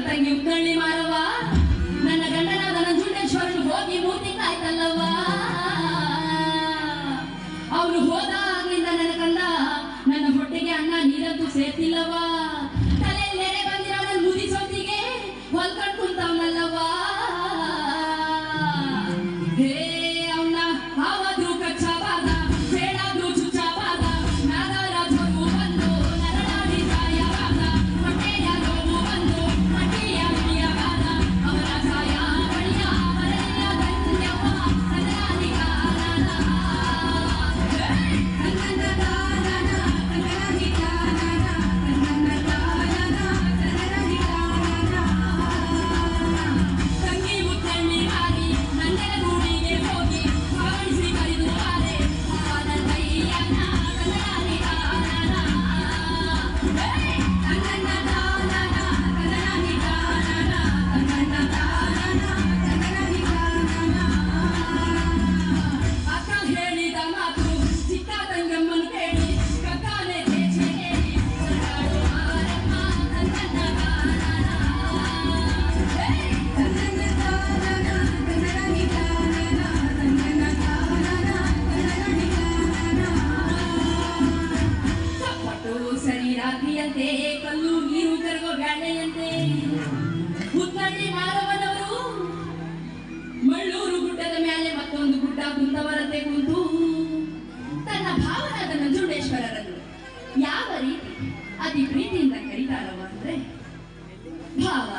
ತಂಗಿ ಉಕ್ಕಳ್ಳಿ ಮಾರವ ನನ್ನ ಗಂಡನಾದ ನಂಜುಂಡೇಶ್ವರನು ಹೋಗಿ 3 ತಿಂಗಳಾಯ್ತಲ್ಲವ್ವ. ಅವನು ಹೋದಾಗ್ಲಿಂದ ನನ್ನ ಕಂದ ನನ್ನ ಹೊಟ್ಟೆಗೆ ಅನ್ನ ನೀರಂತೂ ಸೇರ್ತಿಲ್ಲವ. ತಲೆಯಲ್ಲಿ ಬಂದಿರೋ ನನ್ನ ಮುದಿ ಸೊತ್ತಿಗೆ ಹೊಲ್ಕೊಂಡು ಕುಂತವನಲ್ಲವ. ಹೇ ಅವನ ಆವಾದ್ರೂ ಕಚ್ಚಬಾದ ಬೇಡಾದ್ರೂ ಚುಚ್ಚಬಾದ ನಾದಾರ ಜೋರು ಬಂದು ನರಳಾಡಿ ಸಾಯಬಾದ ಹೊಟ್ಟೆಯ ನೋವು ಬಂದು ಮಟ್ಟಿಯ ಮುಡಿಯಬಾದ ಅವನ ಸಾಯ ಬಳಿಯ ಬರಲಿಯ ಧನ್ಯವ ನರಳಾಡಿ ಕಾರಣ ಕನ್ನಡ ದಾನನ ಕನ್ನಡಿ ಕಾರಣ ಕನ್ನಡ ದಾನನ ಕನ್ನಡಿ ಕಾರಣ ತಂಗಿ ಮುತ್ತಳ್ಳಿ ಮಾರಿ ನಂದರ ಗೂಡಿಗೆ ಹೋಗಿ ಭಾವಿಸಿ ಕರೆದು ಬಾರೆ ಅವನ ಕೈಯನ್ನ ಕನ್ನಡಿ ಕಾರಣ ಕನ್ನಡ ದಾನನ ಕನ್ನಡಿ ಕಾರಣ ಕನ್ನಡ ದಾನನ ಕನ್ನಡಿ ಕಾರಣ. ಅಕ್ಕ ಹೇಳಿದ ಮಾತು ಚಿಕ್ಕ ತಂಗಮ್ಮನ ಕೇಳಿ ಕಕ್ಕಾಲೆ ದೇಶ ಕೇಳಿ ಹೊರಟಾಡು ಮಾರಮ್ಮ ಕನ್ನಡ ಕಾರಣ ಕನ್ನಡ ದಾನನ ಕನ್ನಡಿ ಕಾರಣ ಕನ್ನಡ ದಾನನ ಕನ್ನಡಿ ಕಾರಣ. ಚಪ್ಪಟ್ಟು ಸರಿ ರಾತ್ರಿಯಂತೆ ಕಲ್ಲು ನೀರು ಕರಗೋ ಬ್ಯಾಳೆಯಂತೆ ಹುತ್ತಳ್ಳಿ ಮಾರವನವರು ಮಳ್ಳೂರು ಗುಡ್ಡದ ಮೇಲೆ ಮತ್ತೊಂದು ಗುಡ್ಡ ಕುಂತವರಂತೆ ಕುಂತು ತನ್ನ ಭಾವನಾದ ನಂಜುಂಡೇಶ್ವರರನ್ನು ಯಾವ ರೀತಿ ಅತಿ ಪ್ರೀತಿಯಿಂದ ಕರೀತಾರವ ಅಂದ್ರೆ ಭಾವ